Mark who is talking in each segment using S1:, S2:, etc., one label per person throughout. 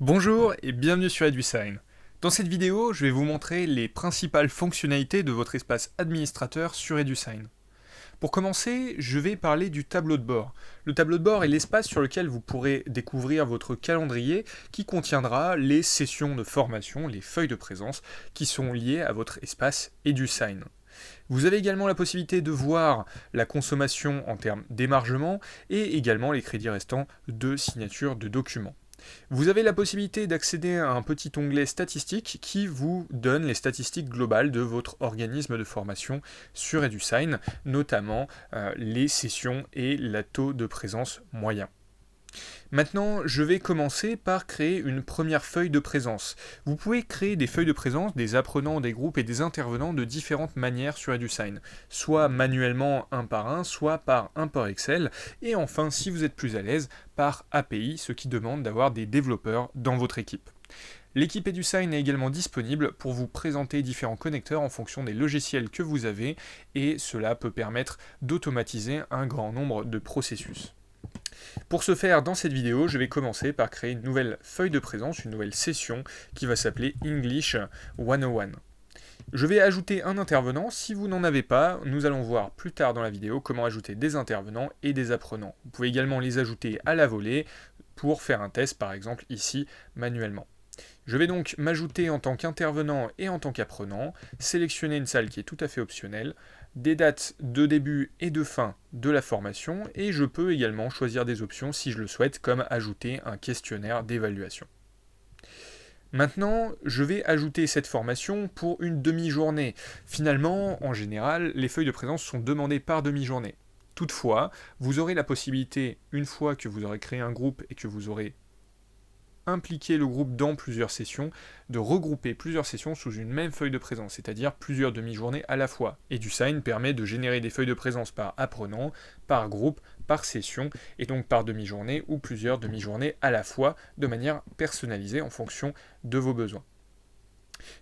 S1: Bonjour et bienvenue sur EduSign. Dans cette vidéo, je vais vous montrer les principales fonctionnalités de votre espace administrateur sur EduSign. Pour commencer, je vais parler du tableau de bord. Le tableau de bord est l'espace sur lequel vous pourrez découvrir votre calendrier qui contiendra les sessions de formation, les feuilles de présence qui sont liées à votre espace EduSign. Vous avez également la possibilité de voir la consommation en termes d'émargement et également les crédits restants de signature de documents. Vous avez la possibilité d'accéder à un petit onglet statistiques qui vous donne les statistiques globales de votre organisme de formation sur EduSign, notamment les sessions et le taux de présence moyen. Maintenant, je vais commencer par créer une première feuille de présence. Vous pouvez créer des feuilles de présence, des apprenants, des groupes et des intervenants de différentes manières sur EduSign, soit manuellement un par un, soit par import Excel, et enfin, si vous êtes plus à l'aise, par API, ce qui demande d'avoir des développeurs dans votre équipe. L'équipe EduSign est également disponible pour vous présenter différents connecteurs en fonction des logiciels que vous avez, et cela peut permettre d'automatiser un grand nombre de processus. Pour ce faire, dans cette vidéo, je vais commencer par créer une nouvelle feuille de présence, une nouvelle session qui va s'appeler English 101. Je vais ajouter un intervenant. Si vous n'en avez pas, nous allons voir plus tard dans la vidéo comment ajouter des intervenants et des apprenants. Vous pouvez également les ajouter à la volée pour faire un test, par exemple ici, manuellement. Je vais donc m'ajouter en tant qu'intervenant et en tant qu'apprenant, sélectionner une salle qui est tout à fait optionnelle, des dates de début et de fin de la formation, et je peux également choisir des options si je le souhaite, comme ajouter un questionnaire d'évaluation. Maintenant, je vais ajouter cette formation pour une demi-journée. Finalement, en général, les feuilles de présence sont demandées par demi-journée. Toutefois, vous aurez la possibilité, une fois que vous aurez créé un groupe et que vous aurez impliquer le groupe dans plusieurs sessions, de regrouper plusieurs sessions sous une même feuille de présence, c'est-à-dire plusieurs demi-journées à la fois. EduSign permet de générer des feuilles de présence par apprenant, par groupe, par session, et donc par demi-journée ou plusieurs demi-journées à la fois, de manière personnalisée en fonction de vos besoins.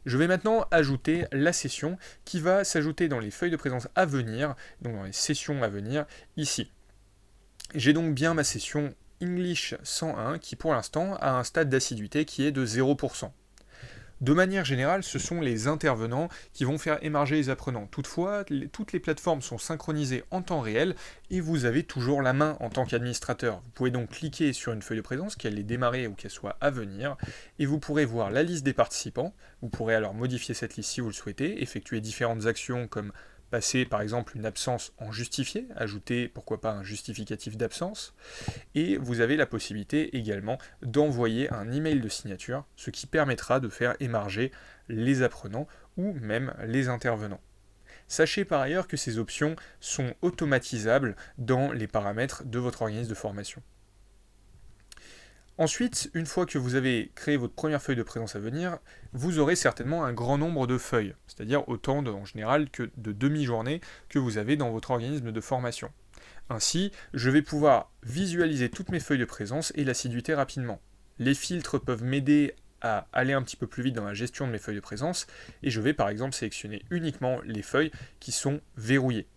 S1: Je vais maintenant ajouter la session qui va s'ajouter dans les feuilles de présence à venir, donc dans les sessions à venir, ici. J'ai donc bien ma session English 101 qui pour l'instant a un stade d'assiduité qui est de 0%. De manière générale, ce sont les intervenants qui vont faire émarger les apprenants. Toutefois, toutes les plateformes sont synchronisées en temps réel et vous avez toujours la main en tant qu'administrateur. Vous pouvez donc cliquer sur une feuille de présence, qu'elle est démarrée ou qu'elle soit à venir, et vous pourrez voir la liste des participants. Vous pourrez alors modifier cette liste si vous le souhaitez, effectuer différentes actions comme passer par exemple une absence en justifié, ajouter pourquoi pas un justificatif d'absence, et vous avez la possibilité également d'envoyer un email de signature, ce qui permettra de faire émarger les apprenants ou même les intervenants. Sachez par ailleurs que ces options sont automatisables dans les paramètres de votre organisme de formation. Ensuite, une fois que vous avez créé votre première feuille de présence à venir, vous aurez certainement un grand nombre de feuilles, c'est-à-dire autant en général que de demi-journées que vous avez dans votre organisme de formation. Ainsi, je vais pouvoir visualiser toutes mes feuilles de présence et l'assiduité rapidement. Les filtres peuvent m'aider à aller un petit peu plus vite dans la gestion de mes feuilles de présence, et je vais par exemple sélectionner uniquement les feuilles qui sont verrouillées.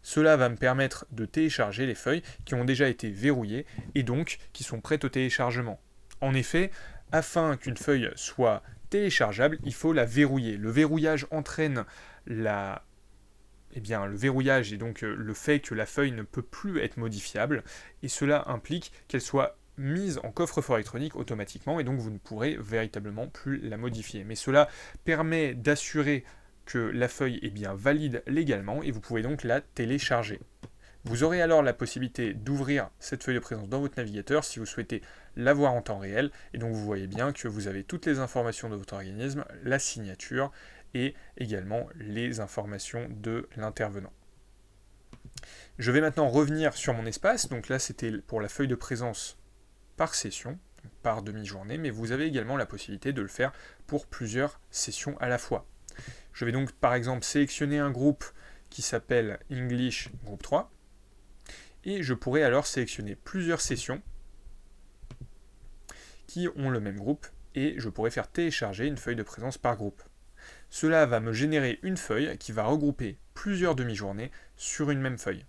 S1: Cela va me permettre de télécharger les feuilles qui ont déjà été verrouillées et donc qui sont prêtes au téléchargement. En effet, afin qu'une feuille soit téléchargeable, il faut la verrouiller. Le verrouillage entraîne le verrouillage est donc le fait que la feuille ne peut plus être modifiable, et cela implique qu'elle soit mise en coffre-fort électronique automatiquement, et donc vous ne pourrez véritablement plus la modifier. Mais cela permet d'assurer que la feuille est bien valide légalement, et vous pouvez donc la télécharger. Vous aurez alors la possibilité d'ouvrir cette feuille de présence dans votre navigateur si vous souhaitez la voir en temps réel, et donc vous voyez bien que vous avez toutes les informations de votre organisme, la signature, et également les informations de l'intervenant. Je vais maintenant revenir sur mon espace, donc là c'était pour la feuille de présence par session, par demi-journée, mais vous avez également la possibilité de le faire pour plusieurs sessions à la fois. Je vais donc par exemple sélectionner un groupe qui s'appelle English Group 3, et je pourrais alors sélectionner plusieurs sessions qui ont le même groupe, et je pourrais faire télécharger une feuille de présence par groupe. Cela va me générer une feuille qui va regrouper plusieurs demi-journées sur une même feuille.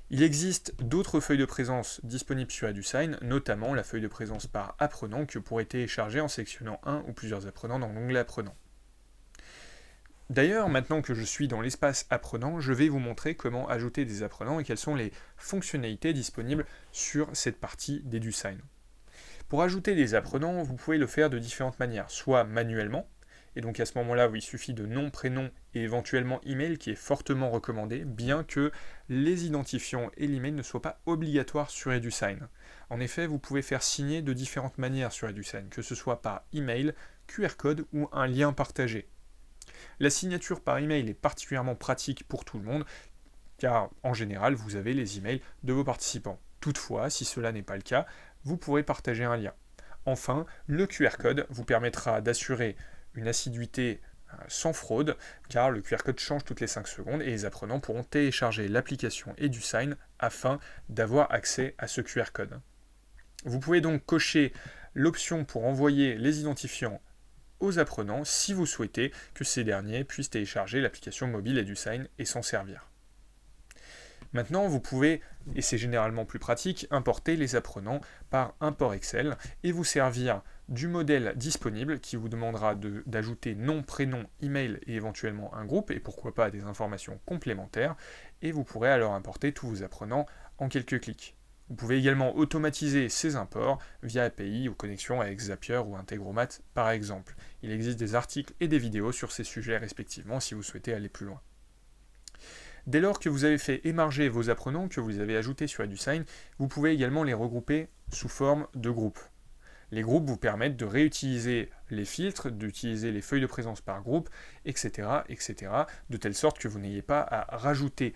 S1: Il existe d'autres feuilles de présence disponibles sur EduSign, notamment la feuille de présence par apprenant que vous pourrez télécharger en sélectionnant un ou plusieurs apprenants dans l'onglet apprenant. D'ailleurs, maintenant que je suis dans l'espace apprenant, je vais vous montrer comment ajouter des apprenants et quelles sont les fonctionnalités disponibles sur cette partie d'EduSign. Pour ajouter des apprenants, vous pouvez le faire de différentes manières, soit manuellement, et donc à ce moment-là, il suffit de nom, prénom et éventuellement email qui est fortement recommandé, bien que les identifiants et l'email ne soient pas obligatoires sur EduSign. En effet, vous pouvez faire signer de différentes manières sur EduSign, que ce soit par email, QR code ou un lien partagé. La signature par email est particulièrement pratique pour tout le monde, car en général, vous avez les emails de vos participants. Toutefois, si cela n'est pas le cas, vous pourrez partager un lien. Enfin, le QR code vous permettra d'assurer une assiduité sans fraude, car le QR code change toutes les 5 secondes et les apprenants pourront télécharger l'application EduSign afin d'avoir accès à ce QR code. Vous pouvez donc cocher l'option pour envoyer les identifiants aux apprenants si vous souhaitez que ces derniers puissent télécharger l'application mobile EduSign et s'en servir. Maintenant, vous pouvez, et c'est généralement plus pratique, importer les apprenants par import Excel et vous servir du modèle disponible qui vous demandera d'ajouter nom, prénom, email et éventuellement un groupe et pourquoi pas des informations complémentaires et vous pourrez alors importer tous vos apprenants en quelques clics. Vous pouvez également automatiser ces imports via API ou connexion avec Zapier ou Integromat par exemple. Il existe des articles et des vidéos sur ces sujets respectivement si vous souhaitez aller plus loin. Dès lors que vous avez fait émarger vos apprenants que vous les avez ajoutés sur EduSign, vous pouvez également les regrouper sous forme de groupes. Les groupes vous permettent de réutiliser les filtres, d'utiliser les feuilles de présence par groupe, etc., de telle sorte que vous n'ayez pas à rajouter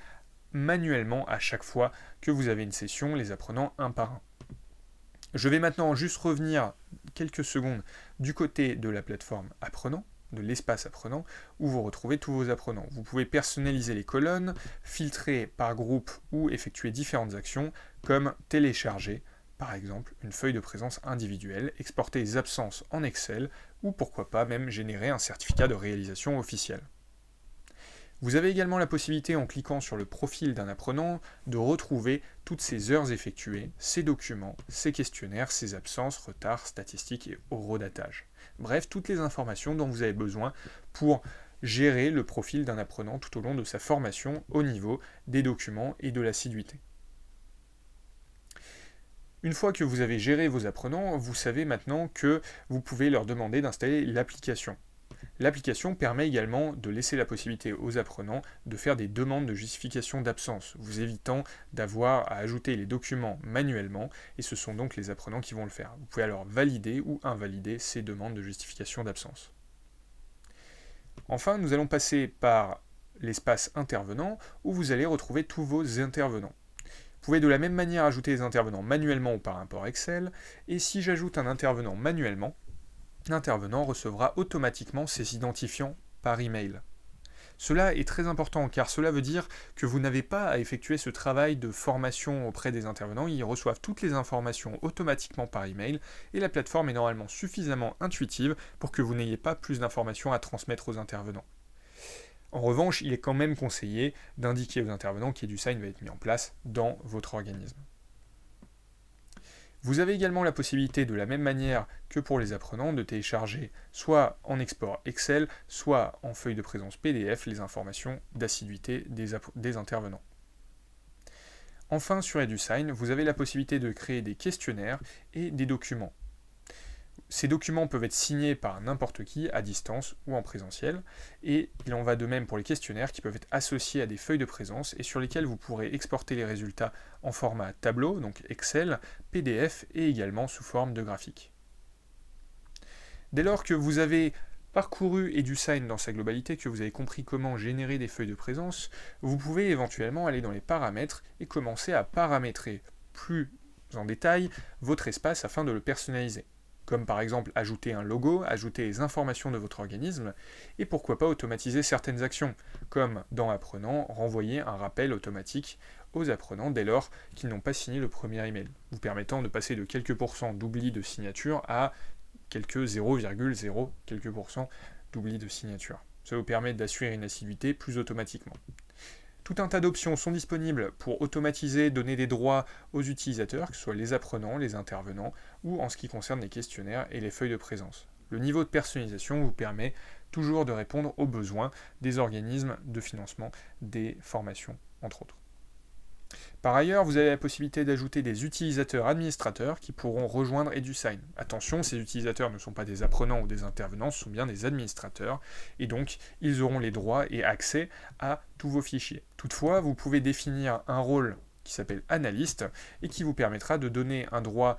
S1: manuellement à chaque fois que vous avez une session les apprenants un par un. Je vais maintenant juste revenir quelques secondes du côté de la plateforme apprenant, de l'espace apprenant, où vous retrouvez tous vos apprenants. Vous pouvez personnaliser les colonnes, filtrer par groupe ou effectuer différentes actions, comme télécharger, par exemple, une feuille de présence individuelle, exporter les absences en Excel, ou pourquoi pas même générer un certificat de réalisation officiel. Vous avez également la possibilité, en cliquant sur le profil d'un apprenant, de retrouver toutes ses heures effectuées, ses documents, ses questionnaires, ses absences, retards, statistiques et horodatage. Bref, toutes les informations dont vous avez besoin pour gérer le profil d'un apprenant tout au long de sa formation au niveau des documents et de l'assiduité. Une fois que vous avez géré vos apprenants, vous savez maintenant que vous pouvez leur demander d'installer l'application. L'application permet également de laisser la possibilité aux apprenants de faire des demandes de justification d'absence, vous évitant d'avoir à ajouter les documents manuellement, et ce sont donc les apprenants qui vont le faire. Vous pouvez alors valider ou invalider ces demandes de justification d'absence. Enfin, nous allons passer par l'espace intervenant, où vous allez retrouver tous vos intervenants. Vous pouvez de la même manière ajouter les intervenants manuellement ou par import Excel, et si j'ajoute un intervenant manuellement, l'intervenant recevra automatiquement ses identifiants par email. Cela est très important car cela veut dire que vous n'avez pas à effectuer ce travail de formation auprès des intervenants, ils reçoivent toutes les informations automatiquement par email et la plateforme est normalement suffisamment intuitive pour que vous n'ayez pas plus d'informations à transmettre aux intervenants. En revanche, il est quand même conseillé d'indiquer aux intervenants qu'EduSign va être mis en place dans votre organisme. Vous avez également la possibilité, de la même manière que pour les apprenants, de télécharger soit en export Excel, soit en feuille de présence PDF les informations d'assiduité des intervenants. Enfin, sur EduSign, vous avez la possibilité de créer des questionnaires et des documents. Ces documents peuvent être signés par n'importe qui, à distance ou en présentiel, et il en va de même pour les questionnaires qui peuvent être associés à des feuilles de présence et sur lesquelles vous pourrez exporter les résultats en format tableau, donc Excel, PDF et également sous forme de graphique. Dès lors que vous avez parcouru EduSign dans sa globalité, que vous avez compris comment générer des feuilles de présence, vous pouvez éventuellement aller dans les paramètres et commencer à paramétrer plus en détail votre espace afin de le personnaliser. Comme par exemple ajouter un logo, ajouter les informations de votre organisme, et pourquoi pas automatiser certaines actions, comme dans Apprenant, renvoyer un rappel automatique aux apprenants dès lors qu'ils n'ont pas signé le premier email, vous permettant de passer de quelques pourcents d'oubli de signature à quelques 0,0 quelques pourcents d'oubli de signature. Ça vous permet d'assurer une assiduité plus automatiquement. Tout un tas d'options sont disponibles pour automatiser, donner des droits aux utilisateurs, que ce soit les apprenants, les intervenants, ou en ce qui concerne les questionnaires et les feuilles de présence. Le niveau de personnalisation vous permet toujours de répondre aux besoins des organismes de financement des formations, entre autres. Par ailleurs, vous avez la possibilité d'ajouter des utilisateurs administrateurs qui pourront rejoindre EduSign. Attention, ces utilisateurs ne sont pas des apprenants ou des intervenants, ce sont bien des administrateurs, et donc ils auront les droits et accès à tous vos fichiers. Toutefois, vous pouvez définir un rôle qui s'appelle analyste et qui vous permettra de donner un droit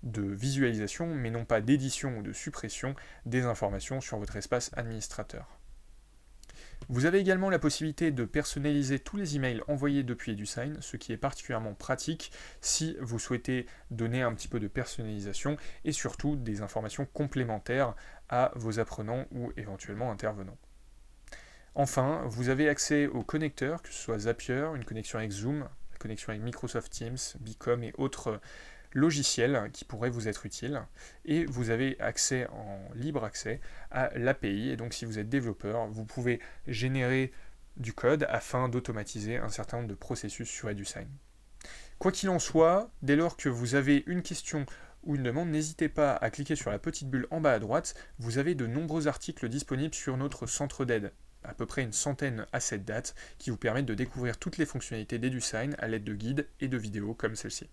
S1: de visualisation, mais non pas d'édition ou de suppression des informations sur votre espace administrateur. Vous avez également la possibilité de personnaliser tous les emails envoyés depuis EduSign, ce qui est particulièrement pratique si vous souhaitez donner un petit peu de personnalisation et surtout des informations complémentaires à vos apprenants ou éventuellement intervenants. Enfin, vous avez accès aux connecteurs, que ce soit Zapier, une connexion avec Zoom, la connexion avec Microsoft Teams, Bicom et autres logiciels qui pourraient vous être utiles, et vous avez accès en libre accès à l'API, et donc si vous êtes développeur, vous pouvez générer du code afin d'automatiser un certain nombre de processus sur EduSign. Quoi qu'il en soit, dès lors que vous avez une question ou une demande, n'hésitez pas à cliquer sur la petite bulle en bas à droite, vous avez de nombreux articles disponibles sur notre centre d'aide, à peu près une centaine à cette date, qui vous permettent de découvrir toutes les fonctionnalités d'EduSign à l'aide de guides et de vidéos comme celle-ci.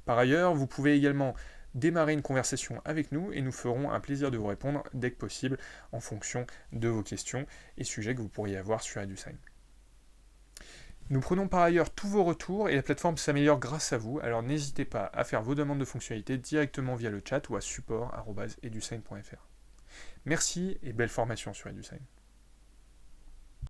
S1: Par ailleurs, vous pouvez également démarrer une conversation avec nous et nous ferons un plaisir de vous répondre dès que possible en fonction de vos questions et sujets que vous pourriez avoir sur EduSign. Nous prenons par ailleurs tous vos retours et la plateforme s'améliore grâce à vous, alors n'hésitez pas à faire vos demandes de fonctionnalités directement via le chat ou à support@edusign.fr. Merci et belle formation sur EduSign.